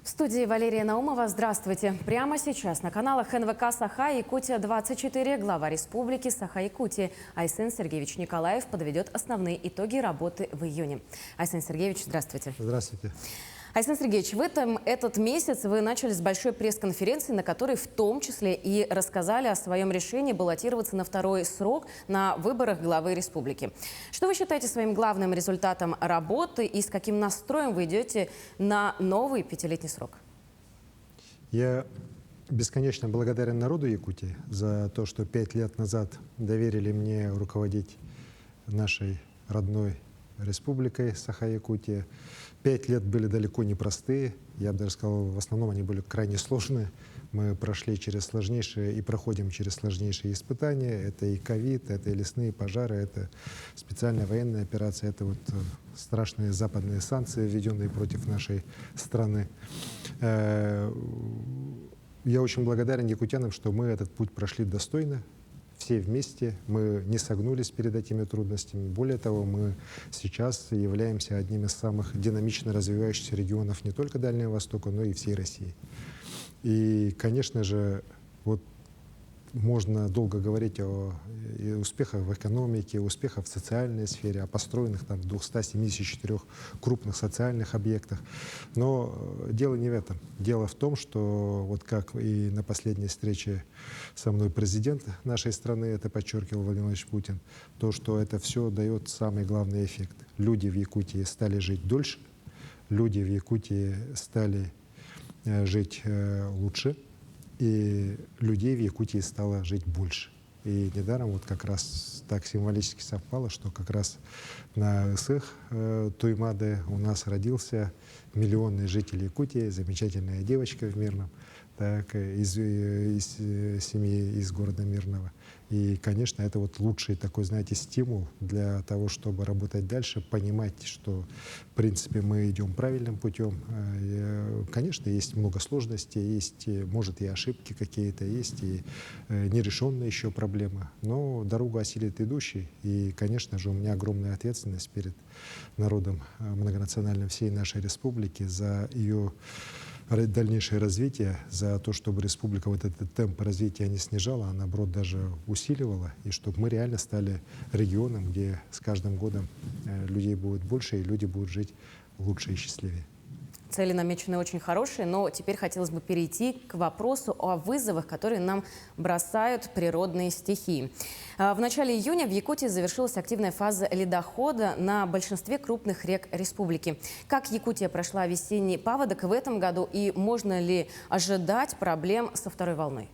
В студии Валерия Наумова. Здравствуйте. Прямо сейчас на каналах НВК Саха-Якутия-24 глава республики Саха-Якутия Айсен Сергеевич Николаев подведет основные итоги работы в июне. Айсен Сергеевич, здравствуйте. Здравствуйте. Айсен Сергеевич, этот месяц вы начали с большой пресс-конференции, на которой в том числе и рассказали о своем решении баллотироваться на второй срок на выборах главы республики. Что вы считаете своим главным результатом работы и с каким настроем вы идете на новый пятилетний срок? Я бесконечно благодарен народу Якутии за то, что 5 лет назад доверили мне руководить нашей родной республикой Саха-Якутия. 5 лет были далеко не простые, я бы даже сказал, в основном они были крайне сложные. Мы прошли через сложнейшие и проходим через сложнейшие испытания. Это и ковид, это и лесные пожары, это специальная военная операция, это вот страшные западные санкции, введенные против нашей страны. Я очень благодарен якутянам, что мы этот путь прошли достойно. Все вместе, мы не согнулись перед этими трудностями. Более того, мы сейчас являемся одним из самых динамично развивающихся регионов не только Дальнего Востока, но и всей России. И, конечно же, вот можно долго говорить о успехах в экономике, успехах в социальной сфере, о построенных там 274 крупных социальных объектах. Но дело не в этом. Дело в том, что вот как и на последней встрече со мной президент нашей страны это подчеркивал Владимир Владимирович Путин, то, что это все дает самый главный эффект. Люди в Якутии стали жить дольше, люди в Якутии стали жить лучше, и людей в Якутии стало жить больше. И недаром вот как раз так символически совпало, что как раз на Ысых Туймаде у нас родился миллионный житель Якутии, замечательная девочка в Мирном, так, из семьи из города Мирного. И, конечно, это вот лучший такой, знаете, стимул для того, чтобы работать дальше, понимать, что, в принципе, мы идем правильным путем. Конечно, есть много сложностей, есть, может, и ошибки какие-то, есть и нерешенные еще проблемы, но дорогу осилит идущий. И, конечно же, у меня огромная ответственность перед народом многонациональным всей нашей республики за ее дальнейшее развитие, за то, чтобы республика вот этот темп развития не снижала, а наоборот даже усиливала, и чтобы мы реально стали регионом, где с каждым годом людей будет больше, и люди будут жить лучше и счастливее. Цели намечены очень хорошие, но теперь хотелось бы перейти к вопросу о вызовах, которые нам бросают природные стихии. В начале июня в Якутии завершилась активная фаза ледохода на большинстве крупных рек республики. Как Якутия прошла весенний паводок в этом году и можно ли ожидать проблем со второй волной?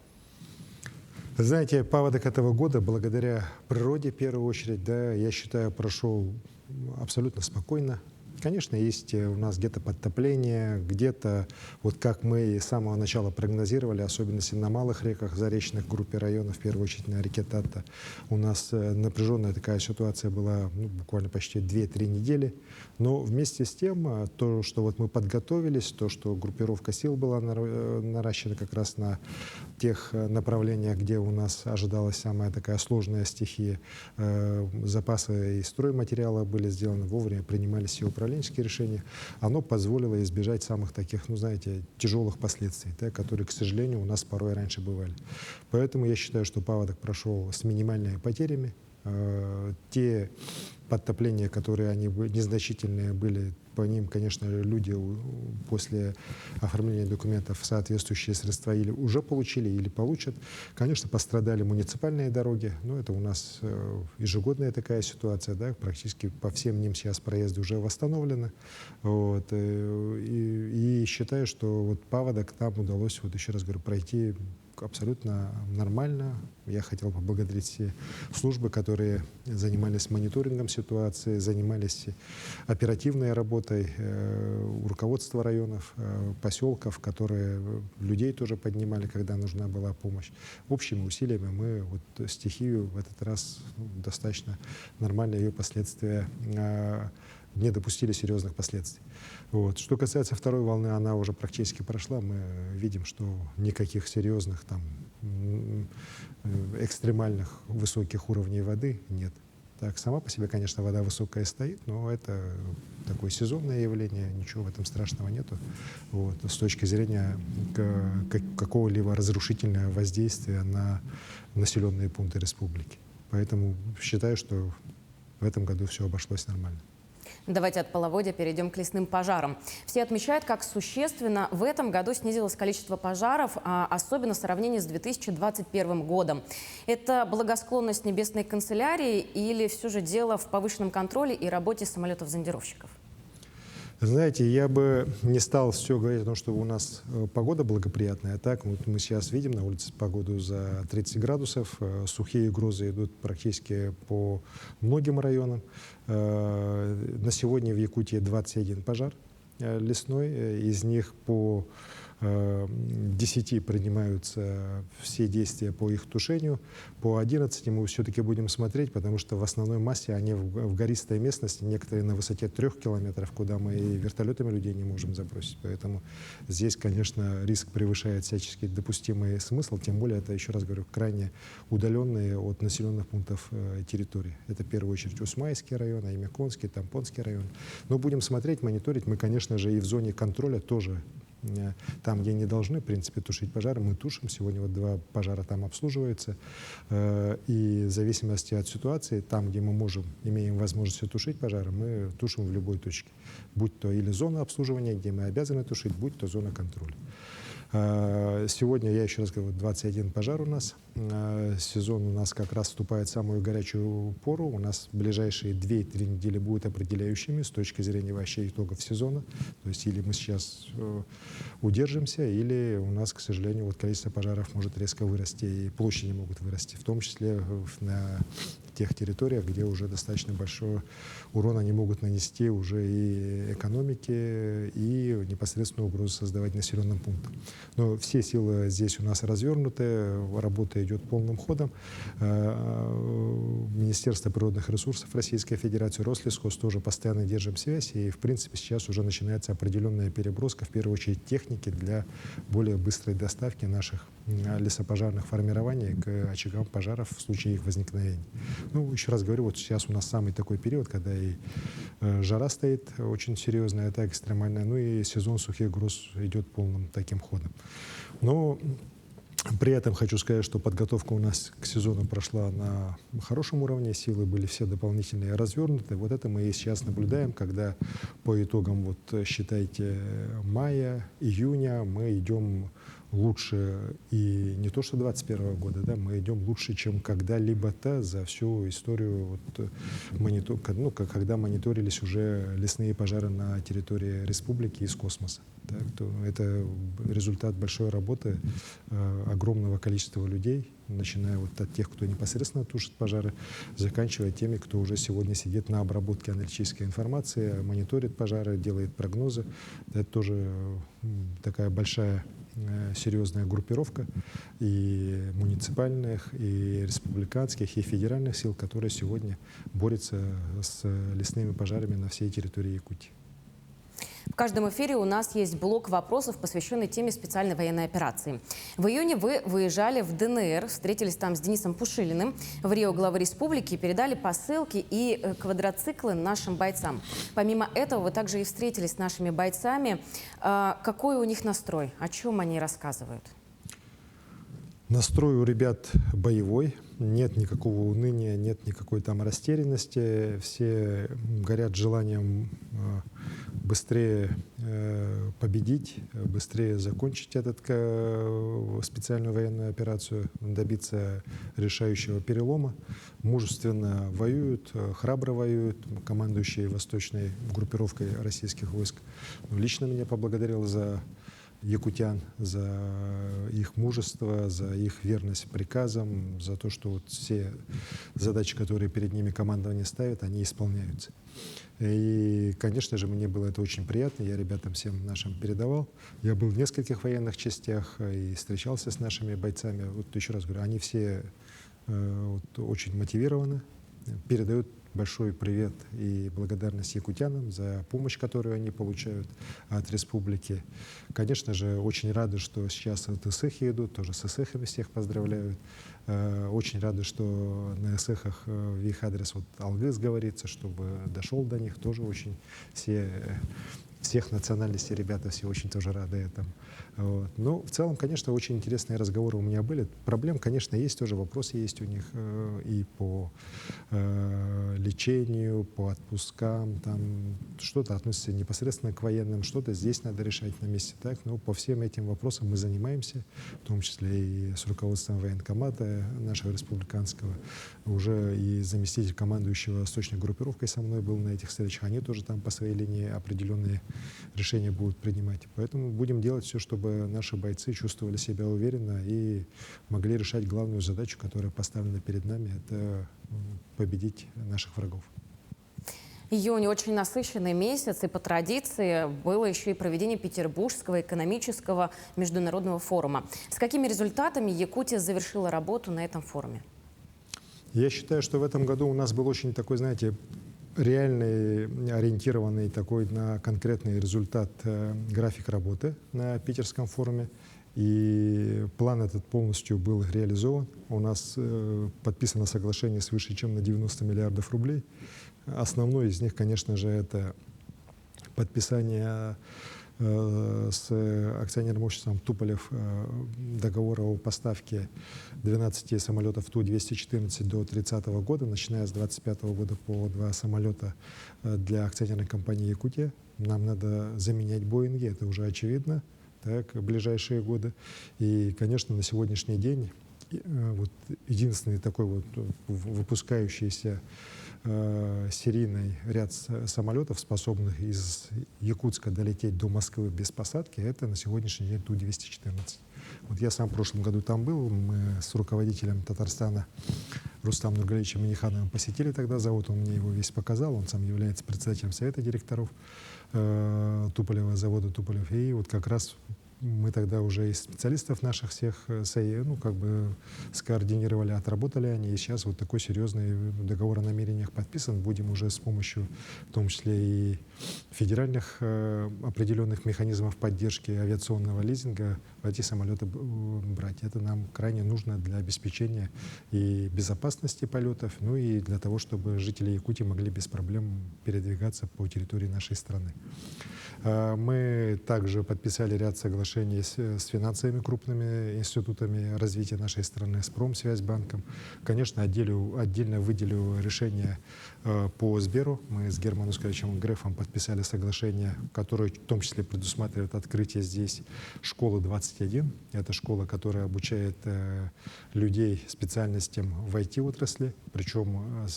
Знаете, паводок этого года, благодаря природе в первую очередь, да, я считаю, прошел абсолютно спокойно. Конечно, есть у нас где-то подтопление, где-то, вот как мы с самого начала прогнозировали, особенности на малых реках, заречных группе районов, в первую очередь на реке Тата, у нас напряженная такая ситуация была буквально почти 2-3 недели. Но вместе с тем, то, что вот мы подготовились, то, что группировка сил была наращена как раз на тех направлениях, где у нас ожидалась самая такая сложная стихия, запасы и стройматериала были сделаны вовремя, принимались все управленческие решения, оно позволило избежать самых таких, ну знаете, тяжелых последствий, да, которые, к сожалению, у нас порой раньше бывали. Поэтому я считаю, что паводок прошел с минимальными потерями. Те подтопления, которые они незначительные были, по ним, конечно, люди после оформления документов соответствующие средства или уже получили, или получат. Конечно, пострадали муниципальные дороги, но это у нас ежегодная такая ситуация, да, практически по всем ним сейчас проезды уже восстановлены. Вот, и считаю, что вот паводок нам удалось, вот еще раз говорю, пройти абсолютно нормально. Я хотел поблагодарить все службы, которые занимались мониторингом ситуации, занимались оперативной работой, руководство районов, поселков, которые людей тоже поднимали, когда нужна была помощь. Общими усилиями мы вот стихию в этот раз достаточно нормально, ее последствия не допустили серьезных последствий. Вот. Что касается второй волны, она уже практически прошла. Мы видим, что никаких серьезных там экстремальных высоких уровней воды нет. Так, сама по себе, конечно, вода высокая стоит, но это такое сезонное явление, ничего в этом страшного нету. Вот. С точки зрения какого-либо разрушительного воздействия на населенные пункты республики. Поэтому считаю, что в этом году все обошлось нормально. Давайте от половодья перейдем к лесным пожарам. Все отмечают, как существенно в этом году снизилось количество пожаров, особенно в сравнении с 2021 годом. Это благосклонность Небесной канцелярии или все же дело в повышенном контроле и работе самолетов-зондировщиков? Знаете, я бы не стал все говорить о том, что у нас погода благоприятная. Так, вот мы сейчас видим на улице погоду за 30 градусов. Сухие грозы идут практически по многим районам. На сегодня в Якутии 21 пожар лесной. Из них по 10 принимаются все действия по их тушению. По 11 мы все-таки будем смотреть, потому что в основной массе они в гористой местности, некоторые на высоте 3 километров, куда мы и вертолетами людей не можем забросить. Поэтому здесь, конечно, риск превышает всячески допустимый смысл, тем более это, еще раз говорю, крайне удаленные от населенных пунктов территории. Это в первую очередь Усмайский район, Аймяконский, Тампонский район. Но будем смотреть, мониторить. Мы, конечно же, и в зоне контроля тоже. Там, где не должны, в принципе, тушить пожары, мы тушим. Сегодня вот 2 пожара там обслуживаются. И в зависимости от ситуации, там, где мы можем, имеем возможность тушить пожары, мы тушим в любой точке. Будь то или зона обслуживания, где мы обязаны тушить, будь то зона контроля. Сегодня, я еще раз говорю, 21 пожар у нас. Сезон у нас как раз вступает в самую горячую пору. У нас ближайшие 2-3 недели будут определяющими с точки зрения вообще итогов сезона. То есть или мы сейчас удержимся, или у нас, к сожалению, вот количество пожаров может резко вырасти, и площади могут вырасти, в том числе на тех территориях, где уже достаточно большой урон они могут нанести уже и экономике, и непосредственно угрозу создавать населенным пунктам. Но все силы здесь у нас развернуты, работа идет полным ходом. Министерство природных ресурсов Российской Федерации, Рослесхоз тоже постоянно держим связь, и в принципе сейчас уже начинается определенная переброска, в первую очередь техники, для более быстрой доставки наших лесопожарных формирований к очагам пожаров в случае их возникновения. Ну, еще раз говорю, вот сейчас у нас самый такой период, когда и жара стоит очень серьезная, так экстремальная, ну и сезон сухих гроз идет полным таким ходом. Но при этом хочу сказать, что подготовка у нас к сезону прошла на хорошем уровне, силы были все дополнительные развернуты. Вот это мы и сейчас наблюдаем, когда по итогам, вот считайте, мая, июня мы идем лучше, и не то что 2021 года, да, мы идем лучше, чем когда-либо-то за всю историю, вот, когда мониторились уже лесные пожары на территории республики из космоса. Так, то это результат большой работы огромного количества людей, начиная вот от тех, кто непосредственно тушит пожары, заканчивая теми, кто уже сегодня сидит на обработке аналитической информации, мониторит пожары, делает прогнозы. Это тоже такая большая серьезная группировка и муниципальных, и республиканских, и федеральных сил, которые сегодня борются с лесными пожарами на всей территории Якутии. В каждом эфире у нас есть блок вопросов, посвященный теме специальной военной операции. В июне вы выезжали в ДНР, встретились там с Денисом Пушилиным, в Рио главы республики, передали посылки и квадроциклы нашим бойцам. Помимо этого, вы также и встретились с нашими бойцами. Какой у них настрой? О чем они рассказывают? Настрой у ребят боевой, нет никакого уныния, нет никакой там растерянности, все горят желанием быстрее победить, быстрее закончить эту специальную военную операцию, добиться решающего перелома. Мужественно воюют, храбро воюют. Командующий восточной группировкой российских войск лично меня поблагодарил за якутян, за их мужество, за их верность приказам, за то, что вот все задачи, которые перед ними командование ставит, они исполняются. И, конечно же, мне было это очень приятно, я ребятам всем нашим передавал. Я был в нескольких военных частях и встречался с нашими бойцами. Вот еще раз говорю, они все вот, очень мотивированы, передают большой привет и благодарность якутянам за помощь, которую они получают от республики. Конечно же, очень рады, что сейчас вот СЭХи идут, тоже с СЭХами всех поздравляют. Очень рады, что на СЭХах в их адрес вот Алгыз говорится, чтобы дошел до них. Тоже очень всех национальностей ребята все очень тоже рады этому. Вот. Но в целом, конечно, очень интересные разговоры у меня были. Проблем, конечно, есть, тоже вопросы есть у них и по лечению, по отпускам. Там что-то относится непосредственно к военным, что-то здесь надо решать на месте. Так? Но по всем этим вопросам мы занимаемся, в том числе и с руководством военкомата нашего республиканского. Уже и заместитель командующего восточной группировкой со мной был на этих встречах. Они тоже там по своей линии определенные решения будут принимать. Поэтому будем делать все, чтобы наши бойцы чувствовали себя уверенно и могли решать главную задачу, которая поставлена перед нами, это победить наших врагов. Июнь очень насыщенный месяц, и по традиции было еще и проведение Петербургского экономического международного форума. С какими результатами Якутия завершила работу на этом форуме? Я считаю, что в этом году у нас был очень такой, знаете, реальный, ориентированный такой на конкретный результат график работы на Питерском форуме. И план этот полностью был реализован. У нас подписано соглашение свыше чем на 90 миллиардов рублей. Основной из них, конечно же, это подписание с акционерным обществом Туполев договора о поставке 12 самолетов Ту-214 до 30 года, начиная с 25 года по 2 самолета для акционерной компании «Якутия». Нам надо заменять «Боинги», это уже очевидно, так, в ближайшие годы. И, конечно, на сегодняшний день вот единственный такой вот выпускающийся серийный ряд самолетов, способных из Якутска долететь до Москвы без посадки, это на сегодняшний день Ту-214. Вот я сам в прошлом году там был, мы с руководителем Татарстана Рустамом Нургалевичем Минихановым посетили тогда завод, он мне его весь показал, он сам является председателем совета директоров Туполева, завода Туполев, и вот как раз мы тогда уже из специалистов наших всех скоординировали, отработали они, и сейчас вот такой серьезный договор о намерениях подписан. Будем уже с помощью, в том числе и федеральных определенных механизмов поддержки авиационного лизинга, эти самолеты брать. Это нам крайне нужно для обеспечения и безопасности полетов, ну и для того, чтобы жители Якутии могли без проблем передвигаться по территории нашей страны. Мы также подписали ряд соглашений с финансовыми крупными институтами развития нашей страны, с Промсвязьбанком. Конечно, отдельно выделю решение по Сберу. Мы с Германом Оскаровичем Грефом подписали соглашение, которое в том числе предусматривает открытие здесь школы 21. Это школа, которая обучает людей специальностям в IT-отрасли. Причем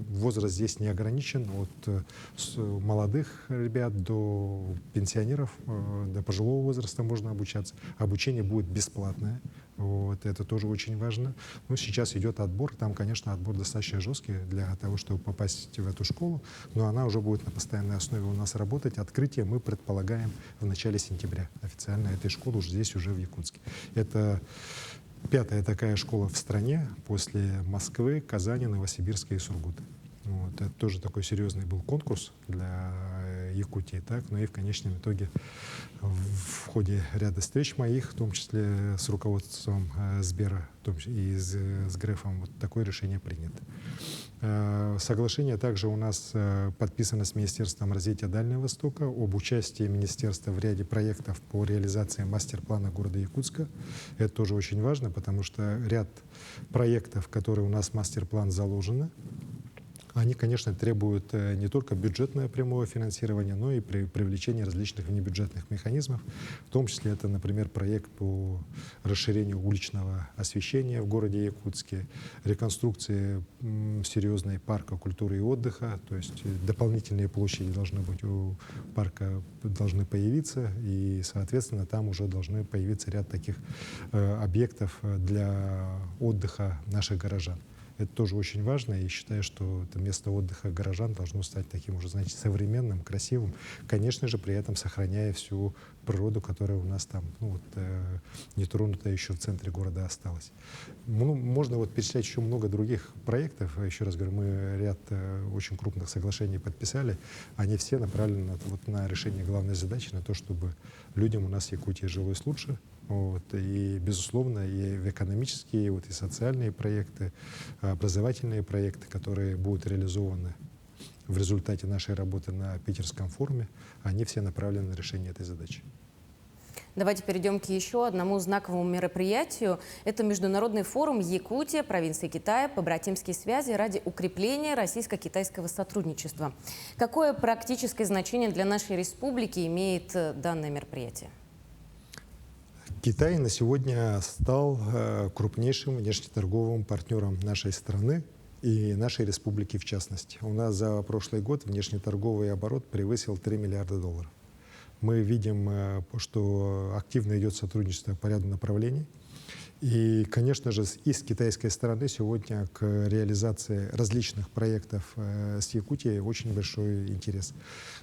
возраст здесь не ограничен от молодых ребят до пенсионеров, до пожилого возраста можно обучаться. Обучение будет бесплатное. Вот, это тоже очень важно. Но сейчас идет отбор. Там, конечно, отбор достаточно жесткий для того, чтобы попасть в эту школу. Но она уже будет на постоянной основе у нас работать. Открытие мы предполагаем в начале сентября. Официально этой школы уже здесь, уже в Якутске. Это 5-я такая школа в стране после Москвы, Казани, Новосибирска и Сургута. Вот, это тоже такой серьезный был конкурс для Якутии, так, но и в конечном итоге в ходе ряда встреч моих, в том числе с руководством Сбера и с Грефом, вот такое решение принято. Соглашение также у нас подписано с Министерством развития Дальнего Востока об участии министерства в ряде проектов по реализации мастер-плана города Якутска. Это тоже очень важно, потому что ряд проектов, которые у нас в мастер-план заложены, они, конечно, требуют не только бюджетное прямое финансирование, но и привлечение различных внебюджетных механизмов. В том числе это, например, проект по расширению уличного освещения в городе Якутске, реконструкции серьезной парка культуры и отдыха, то есть дополнительные площади должны быть у парка, должны появиться, и, соответственно, там уже должны появиться ряд таких объектов для отдыха наших горожан. Это тоже очень важно, и считаю, что это место отдыха горожан должно стать таким уже, знаете, современным, красивым, конечно же, при этом сохраняя всю природу, которая у нас там, ну, вот, нетронутая еще в центре города осталась. Ну, можно вот перечислять еще много других проектов. Еще раз говорю, мы ряд очень крупных соглашений подписали. Они все направлены вот на решение главной задачи, на то, чтобы людям у нас в Якутии жилось лучше. Вот, и, безусловно, и в экономические, вот, и социальные проекты, образовательные проекты, которые будут реализованы в результате нашей работы на Питерском форуме, они все направлены на решение этой задачи. Давайте перейдем к еще одному знаковому мероприятию. Это Международный форум «Якутия, провинция Китая. Побратимские связи ради укрепления российско-китайского сотрудничества». Какое практическое значение для нашей республики имеет данное мероприятие? Китай на сегодня стал крупнейшим внешнеторговым партнером нашей страны и нашей республики в частности. У нас за прошлый год внешнеторговый оборот превысил 3 миллиарда долларов. Мы видим, что активно идет сотрудничество по ряду направлений. И, конечно же, и с китайской стороны сегодня к реализации различных проектов с Якутией очень большой интерес.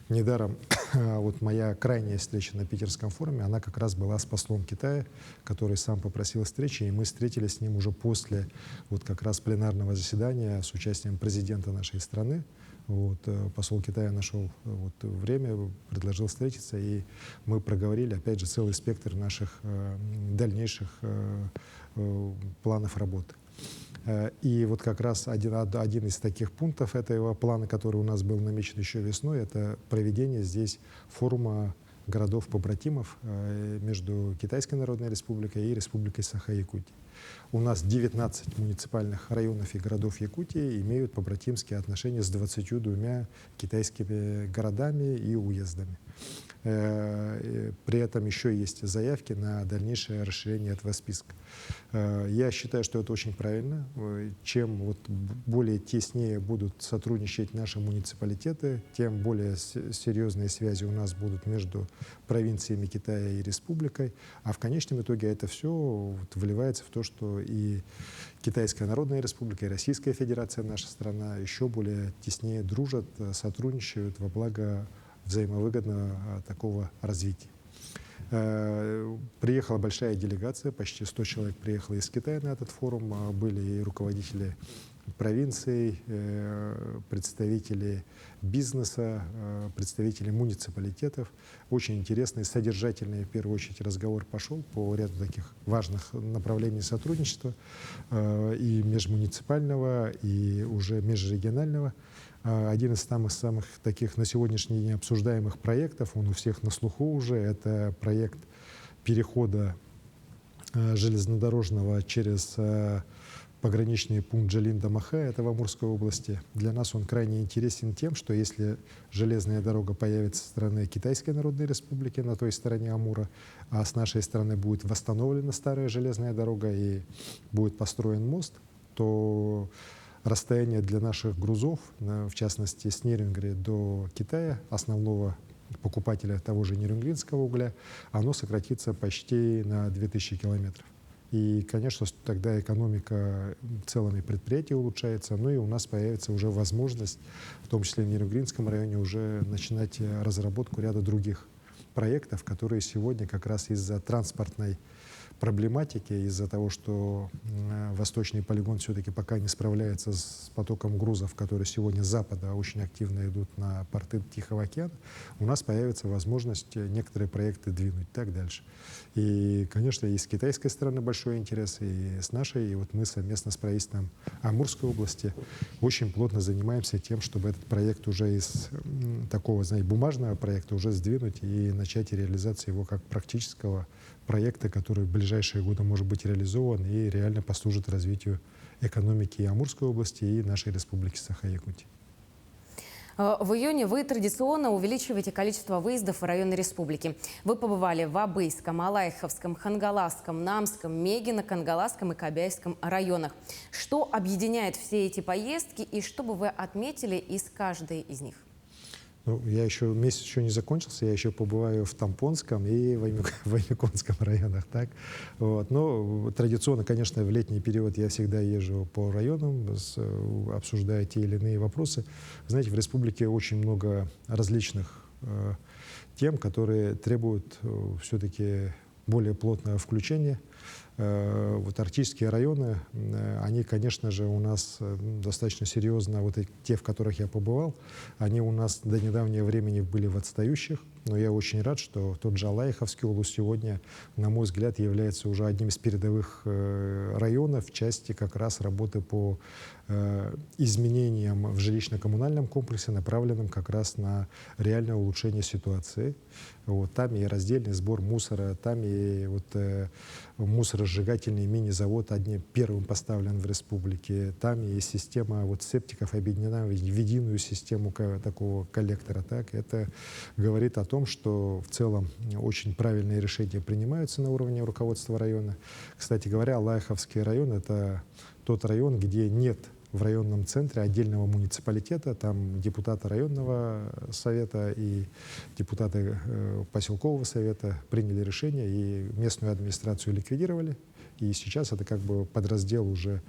Недаром вот моя крайняя встреча на Питерском форуме, она как раз была с послом Китая, который сам попросил встречи, и мы встретились с ним уже после вот как раз пленарного заседания с участием президента нашей страны. Вот, посол Китая нашел вот время, предложил встретиться, и мы проговорили, опять же, целый спектр наших дальнейших планов работы. И вот как раз один из таких пунктов этого плана, который у нас был намечен еще весной, это проведение здесь форума городов-побратимов между Китайской Народной Республикой и Республикой Саха-Якутия. У нас 19 муниципальных районов и городов Якутии имеют побратимские отношения с 22 китайскими городами и уездами. При этом еще есть заявки на дальнейшее расширение этого списка. Я считаю, что это очень правильно. Чем вот более теснее будут сотрудничать наши муниципалитеты, тем более серьезные связи у нас будут между провинциями Китая и республикой. А в конечном итоге это все вот выливается в то, что и Китайская Народная Республика, и Российская Федерация, наша страна, еще более теснее дружат, сотрудничают во благо взаимовыгодного такого развития. Приехала большая делегация, почти 100 человек приехало из Китая на этот форум. Были и руководители провинций, представители бизнеса, представители муниципалитетов. Очень интересный, содержательный, в первую очередь, разговор пошел по ряду таких важных направлений сотрудничества и межмуниципального, и уже межрегионального. Один из самых таких на сегодняшний день обсуждаемых проектов, он у всех на слуху уже, это проект перехода железнодорожного через пограничный пункт Джалин-Дамаха, это в Амурской области. Для нас он крайне интересен тем, что если железная дорога появится со стороны Китайской Народной Республики на той стороне Амура, а с нашей стороны будет восстановлена старая железная дорога и будет построен мост, то расстояние для наших грузов, в частности с Нерюнгри до Китая, основного покупателя того же нерюнгринского угля, оно сократится почти на 2000 километров. И, конечно, тогда экономика целыми предприятий улучшается, ну и у нас появится уже возможность, в том числе в Нерюнгринском районе, уже начинать разработку ряда других проектов, которые сегодня как раз из-за транспортной проблематики, из-за того, что восточный полигон все-таки пока не справляется с потоком грузов, которые сегодня с запада очень активно идут на порты Тихого океана, у нас появится возможность некоторые проекты двинуть и так дальше. И, конечно, и с китайской стороны большой интерес, и с нашей, и вот мы совместно с правительством Амурской области очень плотно занимаемся тем, чтобы этот проект уже из такого, знаете, бумажного проекта уже сдвинуть и начать реализацию его как практического проекта, который в ближайшие годы может быть реализован и реально послужит развитию экономики и Амурской области, и нашей республики Саха-Якутия. В июне вы традиционно увеличиваете количество выездов в районы республики. Вы побывали в Абыйском, Алайховском, Хангаласском, Намском, Мегино, Кангаласском и Кобяйском районах. Что объединяет все эти поездки и что бы вы отметили из каждой из них? Ну, месяц еще не закончился, я еще побываю в Тампонском и в Аймяконском районах, так. Вот. Но традиционно, конечно, в летний период я всегда езжу по районам, обсуждая те или иные вопросы. Знаете, в республике очень много различных тем, которые требуют все-таки более плотного включения. Вот арктические районы, они, конечно же, у нас достаточно серьезно, вот те, в которых я побывал, они у нас до недавнего времени были в отстающих, но я очень рад, что тот же Алаиховский область сегодня, на мой взгляд, является уже одним из передовых районов в части как раз работы по изменениям в жилищно-коммунальном комплексе, направленным как раз на реальное улучшение ситуации. Вот, там и раздельный сбор мусора, там и вот, мусоросжигательный мини-завод одним первым поставлен в республике, там и система вот, септиков объединена в единую систему такого коллектора. Так. Это говорит о том, что в целом очень правильные решения принимаются на уровне руководства района. Кстати говоря, Алаиховский район — это тот район, где нет в районном центре отдельного муниципалитета, там депутаты районного совета и депутаты поселкового совета приняли решение и местную администрацию ликвидировали. И сейчас это как бы подраздел уже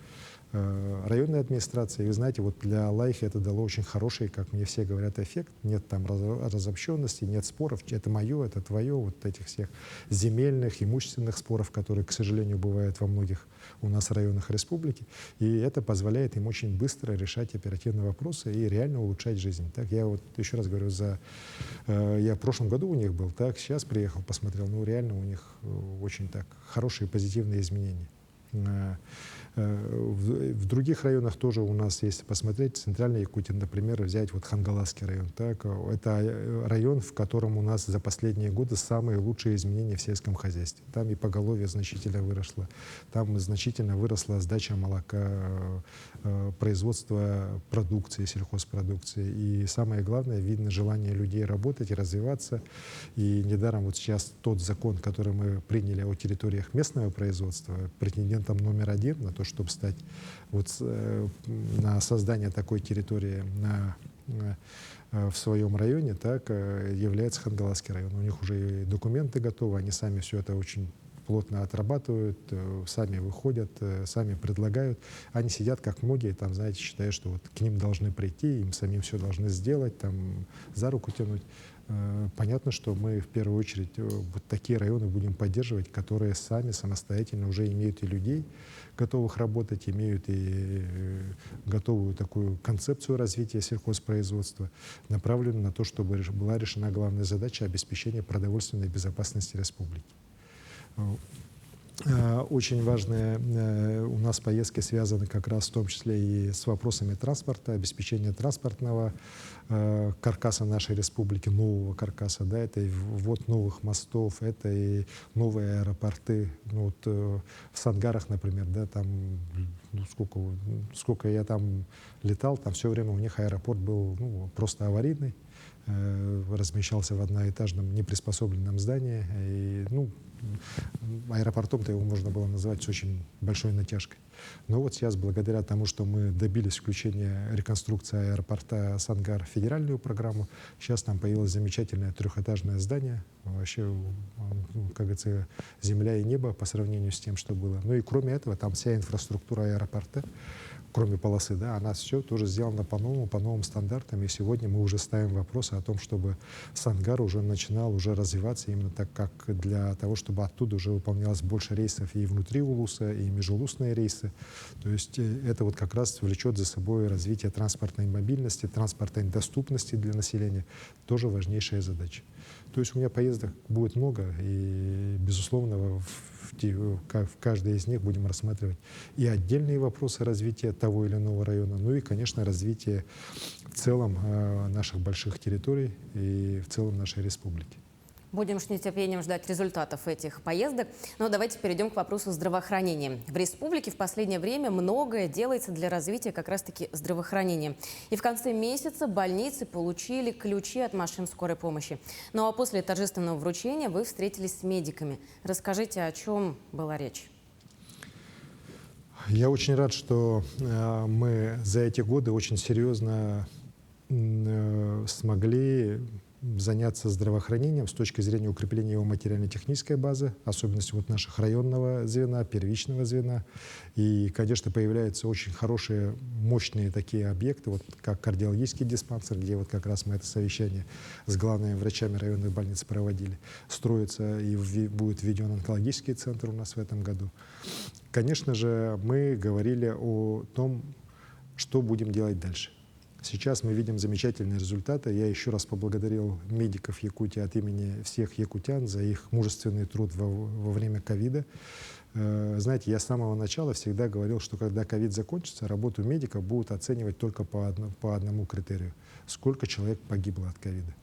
районной администрации. И вы знаете, вот для Алаихи это дало очень хороший, как мне все говорят, эффект. Нет там разобщенности, нет споров. Это мое, это твое, вот этих всех земельных, имущественных споров, которые, к сожалению, бывают во многих у нас районах республики. И это позволяет им очень быстро решать оперативные вопросы и реально улучшать жизнь. Так, я вот еще раз говорю, я в прошлом году у них был, так, сейчас приехал, посмотрел, ну реально у них очень так хорошие позитивные изменения. В других районах тоже у нас, если посмотреть, Центральная Якутия, например, взять вот Хангаласский район. Так, это район, в котором у нас за последние годы самые лучшие изменения в сельском хозяйстве. Там и поголовье значительно выросло, там значительно выросла сдача молока, производство продукции, сельхозпродукции. И самое главное, видно желание людей работать и развиваться. И недаром вот сейчас тот закон, который мы приняли о территориях местного производства, претендентом номер один на то, чтобы стать вот, на создание такой территории в своем районе, так, является Хангаласский район. У них уже и документы готовы, они сами все это очень плотно отрабатывают, сами выходят, сами предлагают. Они сидят, как многие, там, знаете, считают, что вот к ним должны прийти, им самим все должны сделать, там, за руку тянуть. Понятно, что мы в первую очередь вот такие районы будем поддерживать, которые сами самостоятельно уже имеют и людей, готовых работать, имеют и готовую такую концепцию развития сельхозпроизводства, направленную на то, чтобы была решена главная задача обеспечения продовольственной безопасности республики. Очень важные у нас поездки связаны как раз в том числе и с вопросами транспорта, обеспечения транспортного каркаса нашей республики, нового каркаса, да, это и ввод новых мостов, это и новые аэропорты. Ну, вот, в Сангарах, например, да, там, ну, сколько я там летал, там все время у них аэропорт был, ну, просто аварийный, размещался в одноэтажном неприспособленном здании. И, ну, аэропортом-то его можно было назвать с очень большой натяжкой. Но вот сейчас, благодаря тому, что мы добились включения реконструкции аэропорта Сангар в федеральную программу, сейчас там появилось замечательное трехэтажное здание. Вообще, как говорится, земля и небо по сравнению с тем, что было. Ну и кроме этого, там вся инфраструктура аэропорта, кроме полосы, да, она все тоже сделана по новым стандартам. И сегодня мы уже ставим вопросы о том, чтобы Сангар уже начинал уже развиваться именно так, как для того, чтобы оттуда уже выполнялось больше рейсов и внутри Улуса, и межулусные рейсы. То есть это вот как раз влечет за собой развитие транспортной мобильности, транспортной доступности для населения. Тоже важнейшая задача. То есть у меня поездок будет много, и, безусловно, в каждой из них будем рассматривать и отдельные вопросы развития того или иного района, ну и, конечно, развитие в целом наших больших территорий и в целом нашей республики. Будем с нетерпением ждать результатов этих поездок. Но давайте перейдем к вопросу здравоохранения. В республике в последнее время многое делается для развития как раз-таки здравоохранения. И в конце месяца больницы получили ключи от машин скорой помощи. Ну а после торжественного вручения вы встретились с медиками. Расскажите, о чем была речь? Я очень рад, что мы за эти годы очень серьезно смогли заняться здравоохранением с точки зрения укрепления его материально-технической базы, особенности вот наших районного звена, первичного звена. И, конечно, появляются очень хорошие, мощные такие объекты, вот как кардиологический диспансер, где вот как раз мы это совещание с главными врачами районных больниц проводили. Строится и будет введен онкологический центр у нас в этом году. Конечно же, мы говорили о том, что будем делать дальше. Сейчас мы видим замечательные результаты. Я еще раз поблагодарил медиков Якутии от имени всех якутян за их мужественный труд во время ковида. Знаете, я с самого начала всегда говорил, что когда ковид закончится, работу медиков будут оценивать только по одному критерию. Сколько человек погибло от ковида.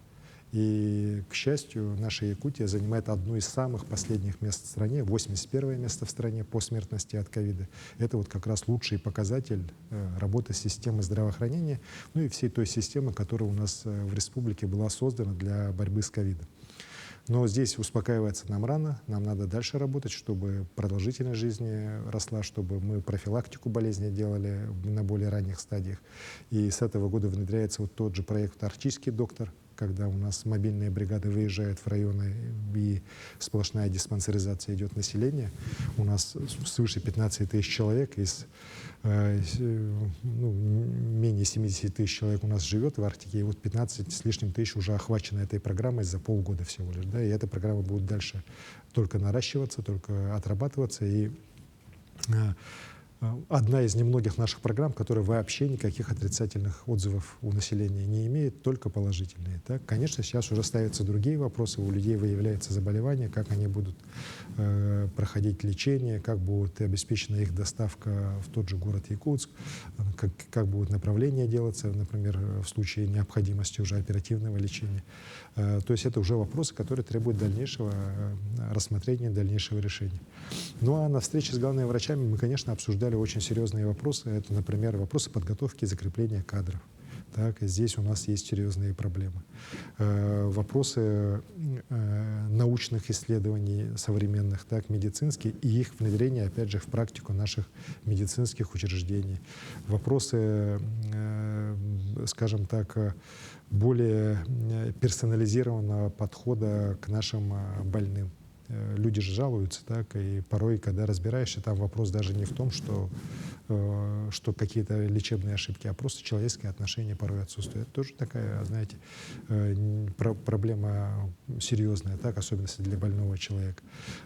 И, к счастью, наша Якутия занимает одно из самых последних мест в стране, 81-е место в стране по смертности от ковида. Это вот как раз лучший показатель работы системы здравоохранения, ну и всей той системы, которая у нас в республике была создана для борьбы с ковидом. Но здесь успокаиваться нам рано, нам надо дальше работать, чтобы продолжительность жизни росла, чтобы мы профилактику болезни делали на более ранних стадиях. И с этого года внедряется вот тот же проект «Арктический доктор», когда у нас мобильные бригады выезжают в районы и сплошная диспансеризация идет населения. У нас свыше 15 тысяч человек, менее 70 тысяч человек у нас живет в Арктике, и вот 15 с лишним тысяч уже охвачены этой программой за полгода всего лишь. Да, и эта программа будет дальше только наращиваться, только отрабатываться. И одна из немногих наших программ, которая вообще никаких отрицательных отзывов у населения не имеет, только положительные. Так? Конечно, сейчас уже ставятся другие вопросы. У людей выявляется заболевание, как они будут проходить лечение, как будет обеспечена их доставка в тот же город Якутск, как будут направления делаться, например, в случае необходимости уже оперативного лечения. То есть это уже вопросы, которые требуют дальнейшего рассмотрения, дальнейшего решения. Ну а на встрече с главными врачами мы, конечно, обсуждали очень серьезные вопросы. Это, например, вопросы подготовки и закрепления кадров. Так, и здесь у нас есть серьезные проблемы. Вопросы научных исследований современных, так, медицинских, и их внедрение, опять же, в практику наших медицинских учреждений. Вопросы, скажем так, более персонализированного подхода к нашим больным. Люди же жалуются, так, и порой, когда разбираешься, там вопрос даже не в том, что какие-то лечебные ошибки, а просто человеческое отношение порой отсутствует. Это тоже такая, знаете, проблема серьезная, так, особенно для больного человека.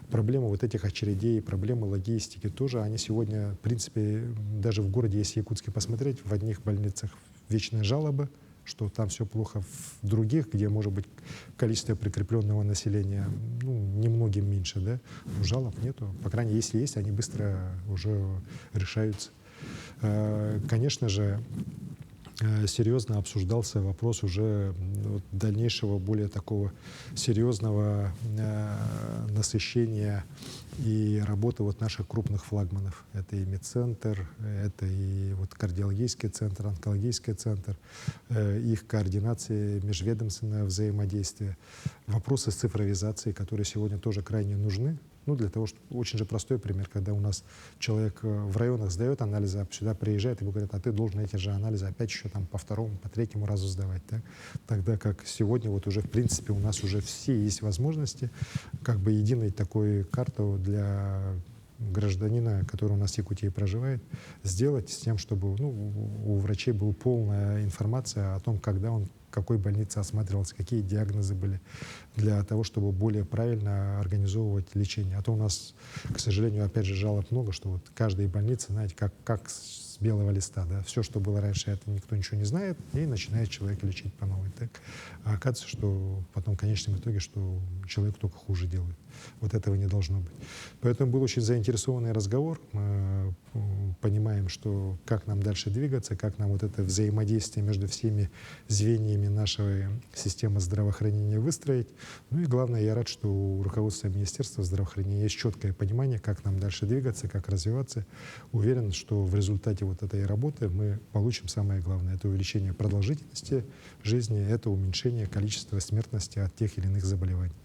Проблема вот этих очередей, проблемы логистики тоже, они сегодня, в принципе, даже в городе, если Якутске посмотреть, в одних больницах вечные жалобы, что там все плохо, в других, где, может быть, количество прикрепленного населения немногим меньше, да, но жалоб нету. По крайней мере, если есть, они быстро уже решаются. Конечно же, серьезно обсуждался вопрос уже дальнейшего, более такого серьезного насыщения и работы вот наших крупных флагманов. Это и медцентр, это и вот кардиологический центр, онкологический центр, их координация, межведомственное взаимодействие. Вопросы цифровизации, которые сегодня тоже крайне нужны. Ну, для того, что очень же простой пример, когда у нас человек в районах сдает анализы, а сюда приезжает, и ему говорят, а ты должен эти же анализы опять еще там по второму, по третьему разу сдавать. Да? Тогда как сегодня вот уже в принципе у нас уже все есть возможности, как бы единой такой карту для гражданина, который у нас в Якутии проживает, сделать с тем, чтобы у врачей была полная информация о том, когда он в какой больнице осматривался, какие диагнозы были, для того, чтобы более правильно организовывать лечение. А то у нас, к сожалению, опять же, жалоб много, что вот каждая больница, знаете, как с белого листа, да, все, что было раньше, это никто ничего не знает, и начинает человека лечить по новой. Так? А оказывается, что потом в конечном итоге, что человек только хуже делает. Вот этого не должно быть. Поэтому был очень заинтересованный разговор. Мы понимаем, что как нам дальше двигаться, как нам вот это взаимодействие между всеми звеньями нашей системы здравоохранения выстроить. Ну и главное, я рад, что у руководства Министерства здравоохранения есть четкое понимание, как нам дальше двигаться, как развиваться. Уверен, что в результате вот этой работы мы получим самое главное. Это увеличение продолжительности жизни, это уменьшение количества смертности от тех или иных заболеваний.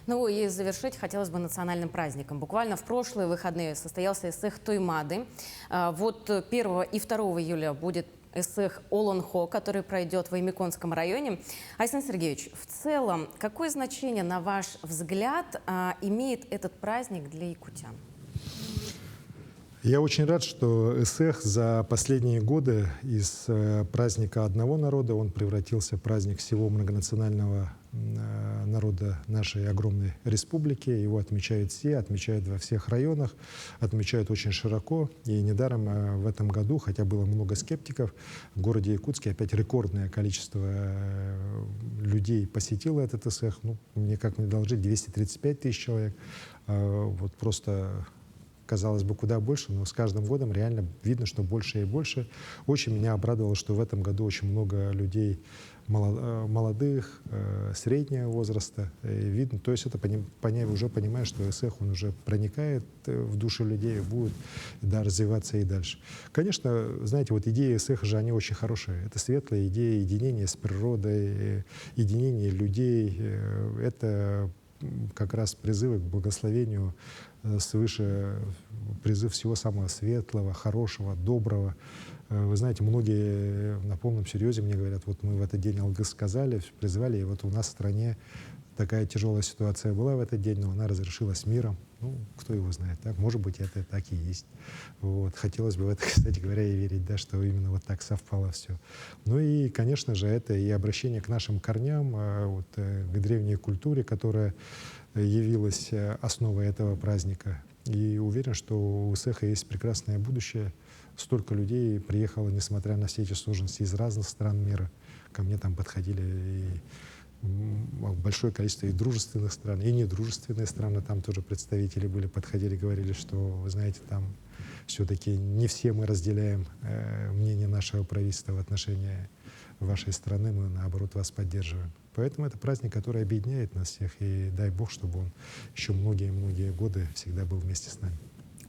Ну и завершить хотелось бы национальным праздником. Буквально в прошлые выходные состоялся эссэх Туймады. Вот 1 и 2 июля будет эсэх Олонхо, который пройдет в Аймиконском районе. Айсан Сергеевич, в целом, какое значение, на ваш взгляд, имеет этот праздник для якутян? Я очень рад, что эсэх за последние годы из праздника одного народа он превратился в праздник всего многонационального народа нашей огромной республики. Его отмечают все, отмечают во всех районах, отмечают очень широко. И недаром в этом году, хотя было много скептиков, в городе Якутске опять рекордное количество людей посетило этот эсэх. Ну, мне как мне доложить, 235 тысяч человек. Вот просто... Казалось бы, куда больше, но с каждым годом реально видно, что больше и больше. Очень меня обрадовало, что в этом году очень много людей молодых, среднего возраста. Видно, то есть это уже понимаю, что эсэх, он уже проникает в души людей, будет развиваться и дальше. Конечно, знаете, вот идеи эсэха же, они очень хорошие. Это светлая идея единения с природой, единения людей. Это как раз призывы к благословению свыше, призыв всего самого светлого, хорошего, доброго. Вы знаете, многие на полном серьезе мне говорят, вот мы в этот день ЛГС сказали, призвали, и вот у нас в стране такая тяжелая ситуация была в этот день, но она разрешилась миром. Ну, кто его знает, так? Может быть, это так и есть. Вот. Хотелось бы в это, кстати говоря, и верить, да, что именно вот так совпало все. Ну и, конечно же, это и обращение к нашим корням, вот, к древней культуре, которая явилась основой этого праздника. И уверен, что у эсэха есть прекрасное будущее. Столько людей приехало, несмотря на все эти сложности, из разных стран мира. Ко мне там подходили и большое количество и дружественных стран, и недружественные страны, там тоже представители были, подходили, говорили, что, вы знаете, там все-таки не все мы разделяем мнение нашего правительства в отношении вашей страны, мы, наоборот, вас поддерживаем. Поэтому это праздник, который объединяет нас всех, и дай Бог, чтобы он еще многие-многие годы всегда был вместе с нами.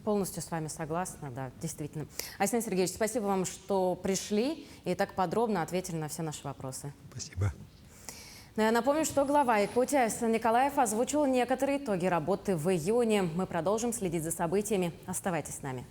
Полностью с вами согласна, да, действительно. Айсан Сергеевич, спасибо вам, что пришли и так подробно ответили на все наши вопросы. Спасибо. Ну, я напомню, что глава Якутии Айсан Николаев озвучил некоторые итоги работы в июне. Мы продолжим следить за событиями. Оставайтесь с нами.